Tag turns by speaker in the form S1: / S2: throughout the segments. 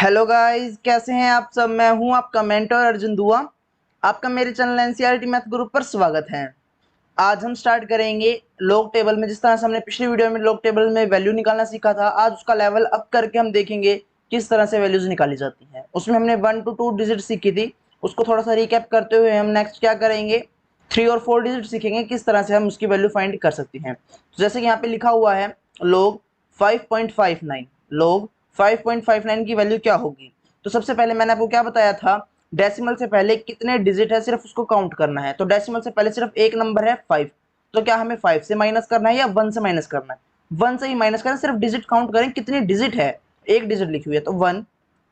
S1: Hello guys, कैसे हैं आप सब। मैं हूं आपका मेंटर अर्जुन दुआ। आपका मेरे चैनल एनसीईआरटी मैथ ग्रुप पर स्वागत है। आज हम स्टार्ट करेंगे लॉग टेबल में। जिस तरह से हमने पिछली वीडियो में लॉग टेबल में वैल्यू निकालना सीखा था, आज उसका लेवल अप करके हम देखेंगे किस तरह से वैल्यूज निकाली जाती हैं। उसमें हमने 1 to 2 डिजिट सीखी थी, उसको थोड़ा सा रिकैप करते हुए हम नेक्स्ट क्या करेंगे, 3 और 4 डिजिट सीखेंगे, किस तरह से हम उसकी वैल्यू फाइंड कर सकते हैं। तो जैसे कि यहाँ पे लिखा हुआ है log 5.59, log 5.59 की वैल्यू क्या होगी। तो सबसे पहले मैंने आपको क्या बताया था, डेसिमल से पहले कितने डिजिट है सिर्फ उसको काउंट करना है। तो डेसिमल से पहले सिर्फ एक नंबर है 5, तो क्या हमें 5 से माइनस करना है या 1 से माइनस करना है। 1 से ही माइनस करें, सिर्फ डिजिट काउंट करें कितनी डिजिट है। एक डिजिट लिखी हुई है तो 1,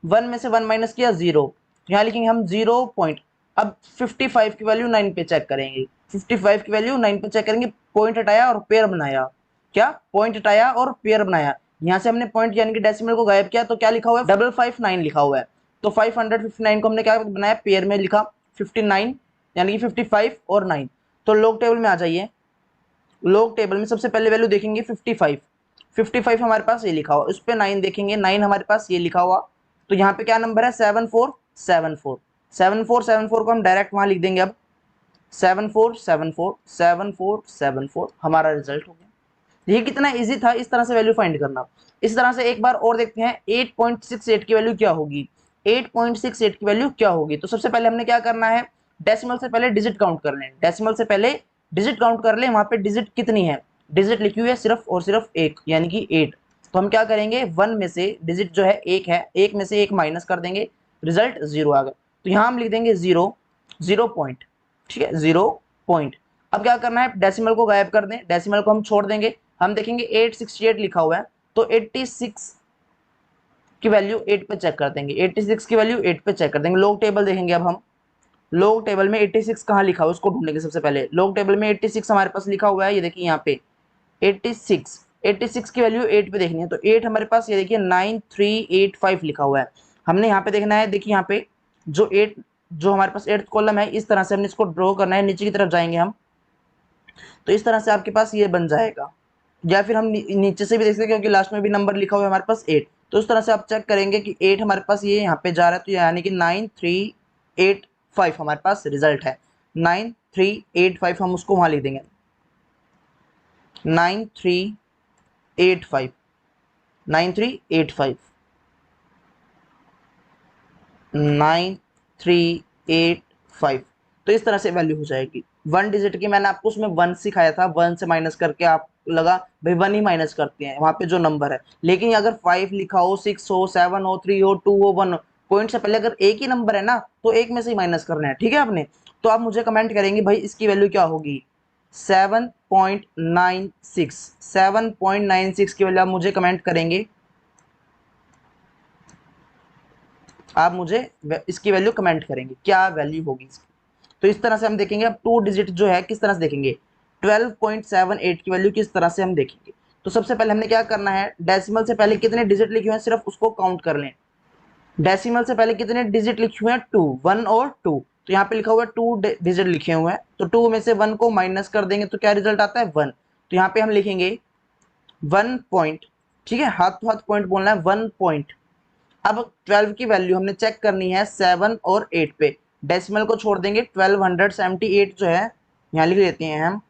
S1: 1 में से 1 माइनस किया 0, यहाँ लिखेंगे हम 0 पॉइंट। अब 55 की वैल्यू 9 पे चेक करेंगे, 55 की वैल्यू 9 पे चेक करेंगे। पॉइंट हटाया और पेयर बनाया, क्या पॉइंट हटाया और पेयर बनाया। यहाँ से हमने पॉइंट यानी कि डेसिमल को गायब किया, तो क्या लिखा हुआ है 559 लिखा हुआ है। तो 559 को हमने क्या बनाया, पेयर में लिखा 59 यानी कि 55 और 9। तो लॉग टेबल में आ जाइए, लॉग टेबल में सबसे पहले वैल्यू देखेंगे 55। 55 हमारे पास ये लिखा हुआ, उस पर 9 देखेंगे, 9 हमारे पास ये लिखा हुआ। तो यहाँ पे क्या नंबर है 7474। 7474 को हम डायरेक्ट वहां लिख देंगे। अब 7474 7474 हमारा रिजल्ट हो गया। ये कितना इजी था इस तरह से वैल्यू फाइंड करना। इस तरह से एक बार और देखते हैं 8.68 की वैल्यू क्या होगी। 8.68 की वैल्यू क्या होगी, तो सबसे पहले हमने क्या करना है, डेसिमल से पहले डिजिट काउंट कर लें। डेसिमल से पहले डिजिट काउंट कर लें, वहां पे डिजिट कितनी है, डिजिट लिखी हुई है सिर्फ और सिर्फ एक यानी कि 8। तो हम क्या करेंगे, 1 में से डिजिट जो है एक है, एक में से एक माइनस कर देंगे, रिजल्ट 0 आ गया। तो यहाँ हम लिख देंगे 0, 0 पॉइंट, ठीक है 0 पॉइंट। अब क्या करना है, डेसिमल को गायब कर दें, डेसिमल को हम छोड़ देंगे। हम देखेंगे 868 लिखा हुआ है, तो 86 की वैल्यू 8 पे चेक कर देंगे, 86 की वैल्यू 8 पे चेक कर देंगे। लॉग टेबल देखेंगे अब हम, लॉग टेबल में 86 कहाँ लिखा हुआ है उसको ढूंढेंगे। सबसे पहले लॉग टेबल में 86 हमारे पास लिखा हुआ है, ये देखिए यहाँ पे 86, 86 की वैल्यू 8 पे देखनी है। तो 8 हमारे पास ये देखिए 9385 लिखा हुआ है। हमने यहाँ पे देखना है, देखिए यहाँ पे जो 8, जो हमारे पास 8th कॉलम है, इस तरह से हमने इसको ड्रॉ करना है, नीचे की तरफ जाएंगे हम, तो इस तरह से आपके पास ये बन जाएगा। या फिर हम नीचे से भी देख सकते हैं, क्योंकि लास्ट में भी नंबर लिखा हुआ है हमारे पास 8। तो उस तरह से आप चेक करेंगे कि 8 हमारे पास ये यहाँ पे जा रहा है, तो यानी कि 9385 हमारे पास रिजल्ट है। 9385 हम उसको वहां लिख देंगे, 9385, 9385, 9385। तो इस तरह से वैल्यू हो जाएगी। 1 डिजिट की मैंने आपको उसमें 1 सिखाया था, 1 से माइनस करके आप लगा भाई 1 ही माइनस करते हैं वहां पे जो नंबर है। लेकिन अगर 5 लिखा हो, 6 हो, 7 हो, 3 हो, 2 हो, 1 हो, पॉइंट से पहले अगर एक ही नंबर है ना, तो एक में से ही माइनस करना है, ठीक है आपने। तो आप मुझे कमेंट करेंगे भाई इसकी वैल्यू क्या होगी, 7.96, 7.96 की वैल्यू आप मुझे कमेंट करेंगे, आप मुझे इसकी वैल्यू कमेंट करेंगे क्या वैल्यू होगी इसकी। तो इस तरह से हम देखेंगे। अब 2 डिजिट जो है किस तरह से देखेंगे, 12.78 की वैल्यू किस तरह से हम देखेंगे। तो सबसे पहले हमने क्या करना है, डेसिमल से पहले कितने डिजिट लिखे हुए हैं सिर्फ उसको काउंट कर लें। डेसिमल से पहले कितने डिजिट लिखे हुए हैं, 2, 1 और 2। तो यहाँ पे लिखा हुआ है 2 डिजिट लिखे हुए हैं, तो 2 में से 1 को माइनस कर देंगे तो क्या रिजल्ट आता है 1। तो यहाँ पे हम लिखेंगे 1 पॉइंट, ठीक है, हाथ तो हाथ पॉइंट बोलना है, 1 पॉइंट। अब 12 की वैल्यू हमने चेक करनी है 7 और 8 पे, डेसिमल को छोड़ देंगे, 1278 जो है यहाँ लिख लेते हैं हम,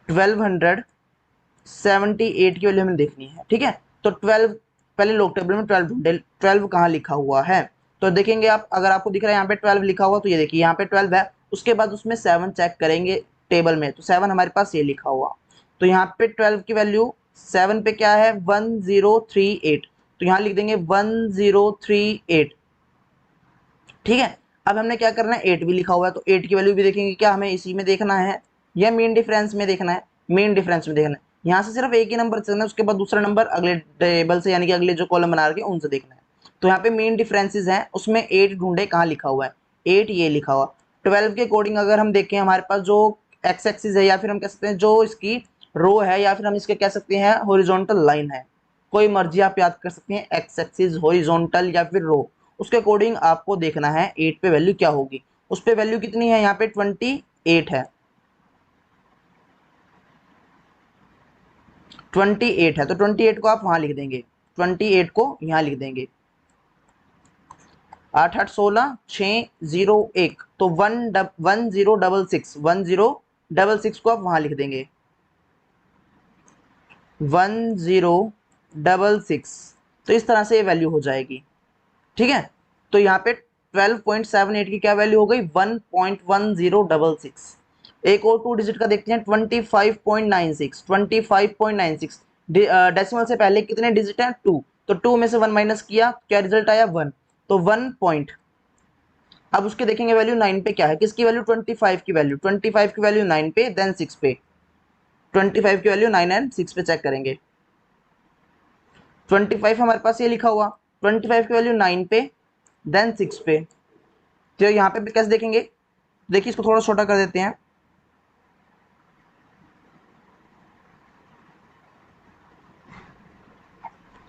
S1: 1278 की वैल्यू हमें देखनी है, ठीक है। तो 12, पहले लॉग टेबल में 12 ढूंढे, 12 कहाँ लिखा हुआ है। तो देखेंगे आप, अगर आपको दिख रहा है यहाँ पे 12 लिखा हुआ, तो ये देखिए यहाँ पे 12 है, उसके बाद उसमें 7 चेक करेंगे टेबल में, तो 7 हमारे पास ये लिखा हुआ। तो यहाँ पे 12 की वैल्यू 7 पे क्या है 1038, तो यहाँ लिख देंगे 1038, ठीक है। अब हमने क्या करना है, 8 भी लिखा हुआ है, तो 8 की वैल्यू भी देखेंगे, क्या हमें इसी में देखना है या मेन डिफरेंस में देखना है, मेन डिफरेंस में देखना है। यहाँ से सिर्फ एक ही नंबर चलना है, उसके बाद दूसरा नंबर अगले टेबल से यानी कि अगले जो कॉलम बना रखे हैं उनसे देखना है। तो यहाँ पे मेन डिफरेंसेस हैं, उसमें 8 ढूंढे, कहाँ लिखा हुआ है 8 ये लिखा हुआ। 12 के अकॉर्डिंग अगर हम देखें, हमारे पास जो एक्स एक्सिस है, या फिर हम कह सकते हैं जो इसकी रो है, या फिर हम इसके कह सकते हैं हॉरिजॉन्टल लाइन है, कोई मर्जी आप याद कर सकते हैं, एक्स एक्सिस, हॉरिजॉन्टल या फिर रो, उसके अकॉर्डिंग आपको देखना है 8 पे वैल्यू क्या होगी। उस पे वैल्यू कितनी है, यहाँ पे 28 है, 28 है, तो 28 को आप वहां लिख देंगे, 28 को यहाँ लिख देंगे। 8 8 16 601, तो 1066 1066 को आप वहां लिख देंगे 1066। तो इस तरह से ये वैल्यू हो जाएगी। ठीक है, तो यहाँ पे 12.78 की क्या वैल्यू हो गई 1.1066। एक और 2 डिजिट का देखते हैं 25.96 25.96। डेसिमल से पहले कितने डिजिट हैं 2, तो 2 में से 1 माइनस किया, क्या रिजल्ट आया 1, तो 1 पॉइंट। अब उसके देखेंगे वैल्यू 9 पे क्या है, किसकी वैल्यू 25 की वैल्यू, 25 की वैल्यू 9 पे देन 6 पे, 25 की वैल्यू 9 एंड 6 पे चेक करेंगे। 25 हमारे पास ये लिखा हुआ, 25 की वैल्यू 9 पे देन 6 पे, तो यहाँ पे भी कैसे देखेंगे, देखिए इसको थोड़ा छोटा कर देते हैं।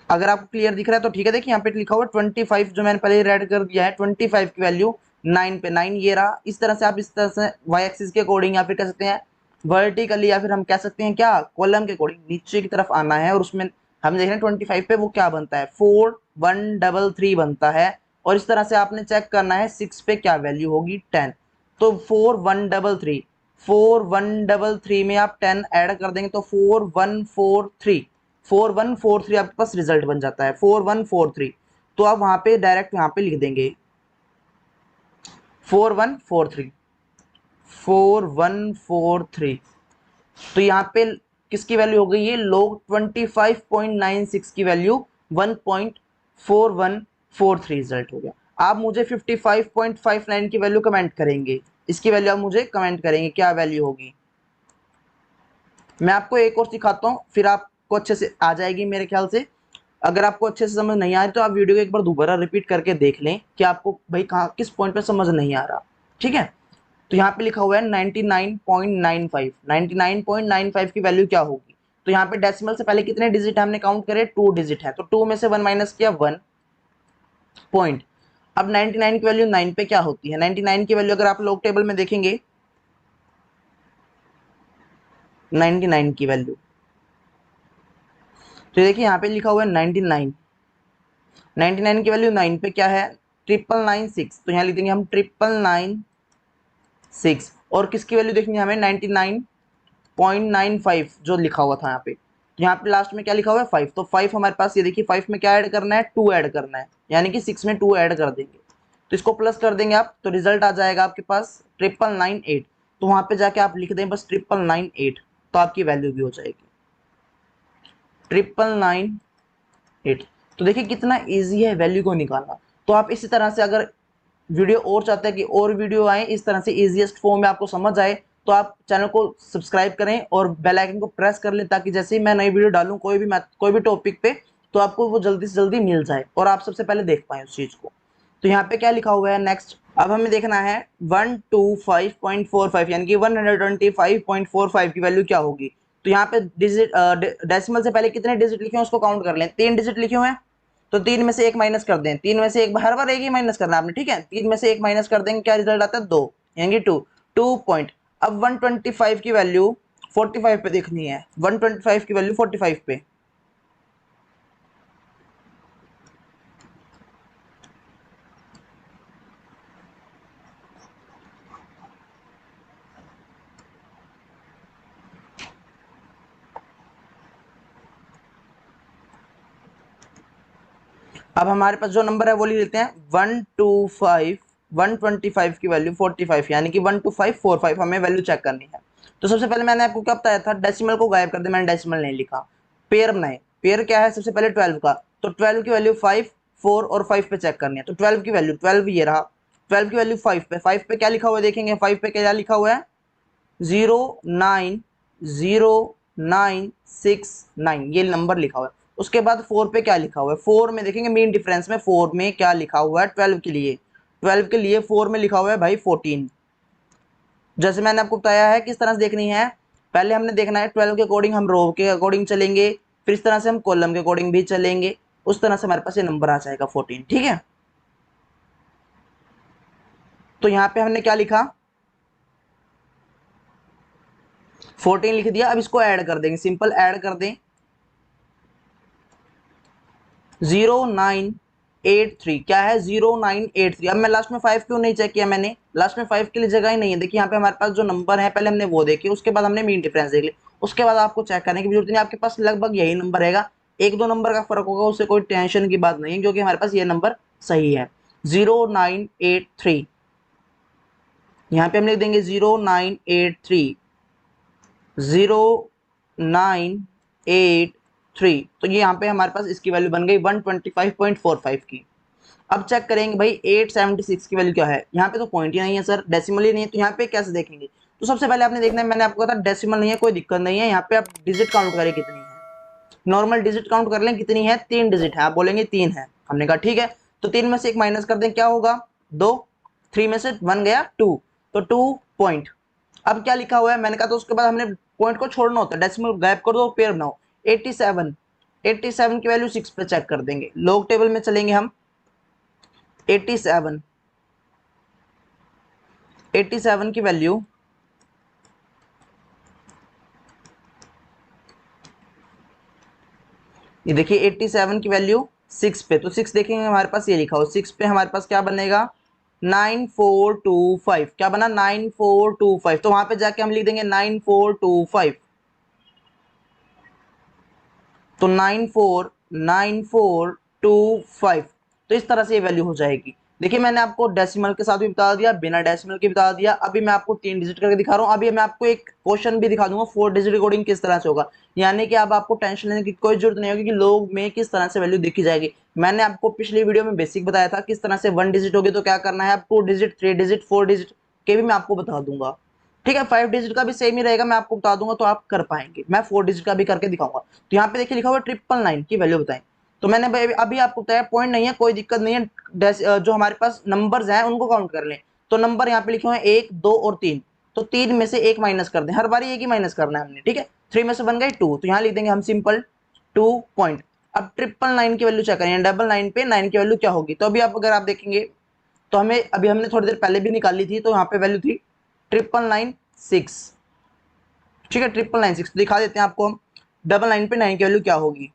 S1: अगर आपको क्लियर दिख रहा है तो ठीक है। देखिए यहाँ पे लिखा हुआ 25, जो मैंने पहले रेड कर दिया है, 25 की वैल्यू 9 पे, 9 ये रहा। इस तरह से आप इस तरह से वाई एक्सिस के अकॉर्डिंग या फिर कह सकते हैं वर्टिकली, या फिर हम कह सकते हैं क्या कॉलम के अकॉर्डिंग नीचे की तरफ आना है, और उसमें हम देख रहे हैं 25 पे वो क्या बनता है 4133 बनता है। और इस तरह से आपने चेक करना है 6 पे क्या वैल्यू होगी 10, तो 4133 में आप 10 ऐड कर देंगे तो 4143 आपके पास रिजल्ट बन जाता है 4143। तो आप वहां पे डायरेक्ट यहाँ पे लिख देंगे 4143। तो यहाँ पे किसकी वैल्यू हो गई है log 25.96 की वैल्यू 1.4143 रिजल्ट हो गया। आप मुझे 55.59 की वैल्यू कमेंट करेंगे, इसकी वैल्यू आप मुझे कमेंट करेंगे क्या वैल्यू होगी। मैं आपको एक और सिखाता हूँ, फिर आपको अच्छे से आ जाएगी मेरे ख्याल से। अगर आपको अच्छे से समझ नहीं आ रही तो आप वीडियो को एक बार दोबारा रिपीट करके देख लें कि आपको भाई कहाँ किस पॉइंट पे समझ नहीं आ रहा। ठीक है, तो यहाँ पे लिखा हुआ है 99.95, 99.95 की वैल्यू क्या होगी। तो यहाँ पे डेसिमल से पहले कितने डिजिट हमने काउंट करे 2 डिजिट है, तो 2 में से 1 माइनस किया 1 पॉइंट। अब 99 की वैल्यू 9 पे क्या होती है, 99 की वैल्यू अगर आप लोग टेबल में देखेंगे 99 की वैल्यू, तो देखिए यहाँ पे लिखा हुआ है 99, 99 की वैल्यू 9 पे क्या है 996, तो यहाँ लिख देंगे हम 996। और किसकी वैल्यू देखनी है हमें 99.95 जो लिखा हुआ था यहाँ पे, यहाँ पे लास्ट में क्या लिखा हुआ है 5, तो 5 हमारे पास, ये देखिए 5 में क्या ऐड करना है 2 ऐड करना है, यानी कि 6 में 2 ऐड कर देंगे, तो इसको प्लस कर देंगे आप, तो रिजल्ट आ जाएगा आपके पास 998। तो वहां पे जाके आप लिख दें बस 998, तो आपकी वैल्यू भी हो जाएगी 998। तो देखिए कितना इजी है वैल्यू को निकालना। तो आप इसी तरह से अगर वीडियो और चाहते हैं कि और वीडियो आए इस तरह से इजीएस्ट फॉर्म में आपको समझ आए, तो आप चैनल को सब्सक्राइब करें और बेल आइकन को प्रेस कर लें, ताकि जैसे ही मैं नई वीडियो डालूं कोई भी टॉपिक पे, तो आपको वो जल्दी से जल्दी मिल जाए और आप सबसे पहले देख पाए उस चीज को। तो यहाँ पे क्या लिखा हुआ है नेक्स्ट, अब हमें देखना है 125.45 यानी कि 125.45 की वैल्यू क्या होगी। तो यहाँ पे डिजिट डेसिमल से पहले कितने डिजिट लिखे हैं उसको काउंट कर लें, 3 डिजिट लिखे हुए हैं, तो 3 में से 1 माइनस कर दें, 3 में से एक, हर बार एक ही माइनस करना आपने। ठीक है, 3 में से 1 माइनस कर देंगे, क्या रिजल्ट आता है 2, यानी 2 पॉइंट। अब 125 की वैल्यू 45 पे देखनी है, 125 की वैल्यू 45 पे, अब हमारे पास जो नंबर है वो ले लेते हैं 125 की वैल्यू 45, यानी कि 12545 हमें वैल्यू चेक करनी है। तो सबसे पहले मैंने आपको क्या बताया था, डेसिमल को गायब कर दे, मैंने डेसिमल नहीं लिखा, पेयर बनाए। पेयर क्या है सबसे पहले 12 का, तो 12 की वैल्यू 5 4 और 5 पे चेक करनी है, तो 12 की वैल्यू 12 ये रहा, 12 की वैल्यू 5 पे, 5 पे क्या लिखा हुआ है देखेंगे, 5 पे क्या लिखा हुआ है 09096 ये नंबर लिखा हुआ है। उसके बाद 4 पे क्या लिखा हुआ है, 4 में देखेंगे मेन डिफरेंस में 4 में क्या लिखा हुआ है 12 के लिए, 12 के लिए 4 में लिखा हुआ है भाई 14। जैसे मैंने आपको बताया है किस तरह से देखनी है, पहले हमने देखना है 12 के अकॉर्डिंग हम रो के अकॉर्डिंग चलेंगे, फिर इस तरह से हम कॉलम के अकॉर्डिंग भी चलेंगे, उस तरह से हमारे पास ये नंबर आ जाएगा 14। ठीक है, तो यहाँ पे हमने क्या लिखा 14 लिख दिया। अब इसको ऐड कर देंगे, सिंपल ऐड कर दें, 0983 क्या है 0983। अब मैं लास्ट में 5 क्यों नहीं चेक किया, मैंने लास्ट में 5 के लिए जगह ही नहीं है। देखिए यहाँ पे हमारे पास जो नंबर है पहले हमने वो देखे, उसके बाद हमने मीन डिफरेंस देख लिया, उसके बाद आपको चेक करने की जरूरत नहीं, आपके पास लगभग यही नंबर रहेगा, एक दो नंबर का फर्क होगा, उससे कोई टेंशन की बात नहीं है क्योंकि हमारे पास ये नंबर सही है 0983। यहाँ पे हम लिख देंगे 0983 0983। तो ये यहाँ पे हमारे पास इसकी वैल्यू बन गई 125.45 की। अब चेक करेंगे भाई 876 की वैल्यू क्या है। यहाँ पे तो पॉइंट ही नहीं है सर, डेसिमल ही नहीं है, तो यहाँ पे कैसे देखेंगे। तो सबसे पहले आपने देखना है, मैंने आपको कहा था डेसिमल नहीं है कोई दिक्कत नहीं है, यहाँ पे आप डिजिट काउंट करें कितनी है, नॉर्मल डिजिट काउंट कर लें कितनी है, 3 डिजिट है, आप बोलेंगे 3 है, हमने कहा ठीक है, तो 3 में से एक माइनस कर दें, क्या होगा 2, 3 में से 1 गया 2, तो 2 पॉइंट। अब क्या लिखा हुआ है, मैंने कहा तो उसके बाद हमने पॉइंट को छोड़ना होता है, डेसिमल गायब कर दो पेयर बनाओ। 87 87 की वैल्यू 6 पे चेक कर देंगे, लॉग टेबल में चलेंगे हम। 87 87 की वैल्यू ये देखिए 87 की वैल्यू 6 पे, तो 6 देखेंगे हमारे पास ये लिखा हो, 6 पे हमारे पास क्या बनेगा 9425, क्या बना 9425, तो वहां पे जाके हम लिख देंगे 9425, तो 949425, तो इस तरह से ये वैल्यू हो जाएगी। देखिए मैंने आपको डेसिमल के साथ भी बता दिया, बिना डेसिमल के बता दिया, अभी मैं आपको 3 डिजिट करके दिखा रहा हूँ। अभी मैं आपको एक क्वेश्चन भी दिखा दूंगा 4 डिजिट कोडिंग किस तरह से होगा, यानी कि अब आपको टेंशन लेने की कोई जरूरत नहीं होगी कि लोग में किस तरह से वैल्यू देखी जाएगी। मैंने आपको पिछली वीडियो में बेसिक बताया था किस तरह से 1 डिजिट होगी तो क्या करना है, अब 2 डिजिट 3 डिजिट 4 डिजिट के भी मैं आपको बता दूंगा, ठीक है। 5 डिजिट का भी सेम ही रहेगा, मैं आपको बता दूंगा तो आप कर पाएंगे, मैं 4 डिजिट का भी करके दिखाऊंगा। तो यहाँ पे देखिए लिखा हुआ 999 की वैल्यू बताएं, तो मैंने अभी आपको बताया पॉइंट नहीं है कोई दिक्कत नहीं है, जो हमारे पास नंबर्स हैं उनको काउंट कर लें। तो नंबर यहाँ पे लिखे हुए हैं 1 2 और 3, तो 3 में से एक माइनस कर दें, हर बार एक ही माइनस करना है हमने, ठीक है। 3 में से बन गए 2, तो यहाँ लिख देंगे हम सिंपल 2 पॉइंट। अब 999 की वैल्यू चेक करें, 99 पे 9 की वैल्यू क्या होगी, तो अभी आप अगर आप देखेंगे तो हमें अभी हमने थोड़ी देर पहले भी निकाली थी, तो यहाँ पे वैल्यू थी 999 ठीक है, 999 दिखा देते हैं आपको हम। 99 पे 9 की वैल्यू क्या होगी,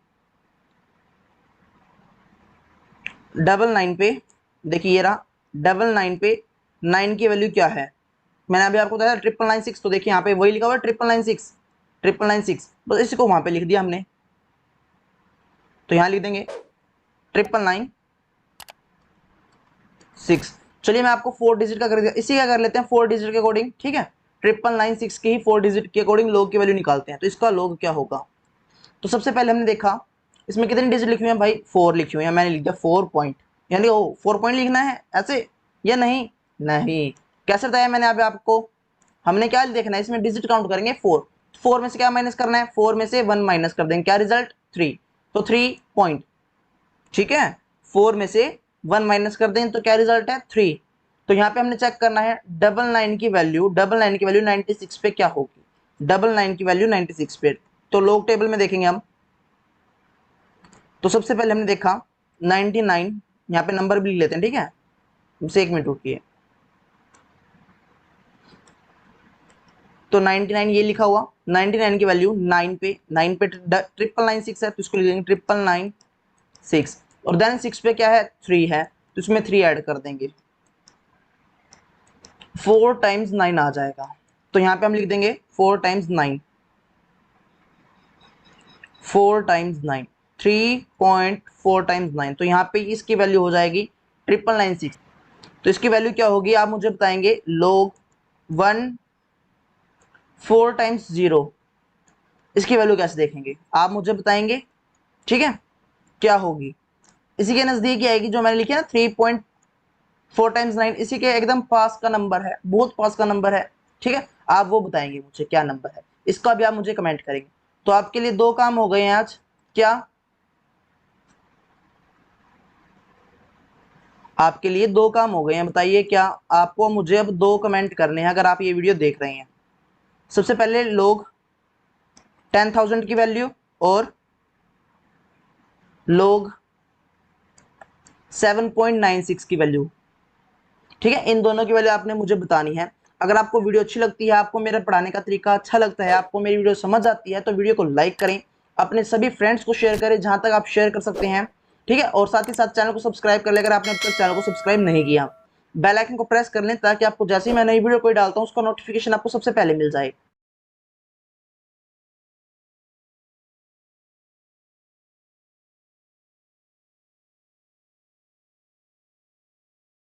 S1: 99 पे देखिए ये रहा, 99 पे 9 की वैल्यू क्या है, मैंने अभी आपको बताया 999 तो देखिए यहाँ पे वही लिखा हुआ है 999 बस इसी को वहां पे लिख दिया हमने, तो यहाँ लिख देंगे 999। चलिए मैं आपको 4 डिजिट का कर दिया, इसी का कर लेते हैं 4 डिजिट के अकॉर्डिंग, ठीक है। 999 की ही 4 डिजिट के अकॉर्डिंग लोग की वैल्यू निकालते हैं, तो इसका लोग क्या होगा। तो सबसे पहले हमने देखा इसमें कितनी डिजिट लिखी हुई है भाई, 4 लिखी हुई है, मैंने लिख दिया 4 पॉइंट, यानी ओ 4 पॉइंट लिखना है ऐसे या नहीं, नहीं कैसे बताया मैंने अभी आपको, हमने क्या देखना है इसमें डिजिट काउंट करेंगे 4, 4 में से क्या माइनस करना है, 4 में से 1 माइनस कर देंगे, क्या रिजल्ट 3, तो 3 पॉइंट, ठीक है। 4 में से 1 माइनस कर दें तो क्या रिजल्ट है 3, तो यहाँ पे हमने चेक करना है 99 की वैल्यू, 96 पे क्या होगी, 99 की वैल्यू 96 पे, तो लॉग टेबल में देखेंगे हम। तो सबसे पहले हमने देखा 99, यहाँ पे नंबर भी लिख लेते हैं, ठीक है, मुझसे 1 मिनट रुकिए। तो 99 ये लिखा हुआ, 99 की वैल्यू 9 पे 996 है, तो इसको लिख देंगे 999, और देन 6 पे क्या है 3 है, तो इसमें 3 ऐड कर देंगे, 4 टाइम्स 9 आ जाएगा, तो यहाँ पे हम लिख देंगे 4 टाइम्स 9, 4 टाइम्स 9 3.4 टाइम्स 9, तो यहाँ पे इसकी वैल्यू हो जाएगी 999। तो इसकी वैल्यू क्या होगी आप मुझे बताएंगे, लोग 1 4 टाइम्स 0, इसकी वैल्यू कैसे देखेंगे आप मुझे बताएंगे, ठीक है, क्या होगी, इसी के नजदीक आएगी जो मैंने लिखी है ना 3.4 टाइम्स 9, इसी के एकदम पास का नंबर है, बहुत पास का नंबर है, ठीक है। आप वो बताएंगे मुझे क्या नंबर है, इसका भी आप मुझे कमेंट करेंगे। तो आपके लिए 2 काम हो गए हैं आज, क्या आपके लिए 2 काम हो गए हैं, बताइए क्या। आपको मुझे अब 2 कमेंट करने हैं अगर आप ये वीडियो देख रहे हैं। सबसे पहले लोग 10,000 की वैल्यू और लोग 7.96 की वैल्यू, ठीक है, इन दोनों की वैल्यू आपने मुझे बतानी है। अगर आपको वीडियो अच्छी लगती है, आपको मेरा पढ़ाने का तरीका अच्छा लगता है, आपको मेरी वीडियो समझ आती है, तो वीडियो को लाइक करें, अपने सभी फ्रेंड्स को शेयर करें जहां तक आप शेयर कर सकते हैं, ठीक है, और साथ ही साथ चैनल को सब्सक्राइब कर ले अगर आपने अब तक चैनल को सब्सक्राइब नहीं किया। बेल आइकन को प्रेस कर लें ताकि आपको जैसे ही मैं नई वीडियो कोई डालता हूँ उसका नोटिफिकेशन आपको सबसे पहले मिल जाए।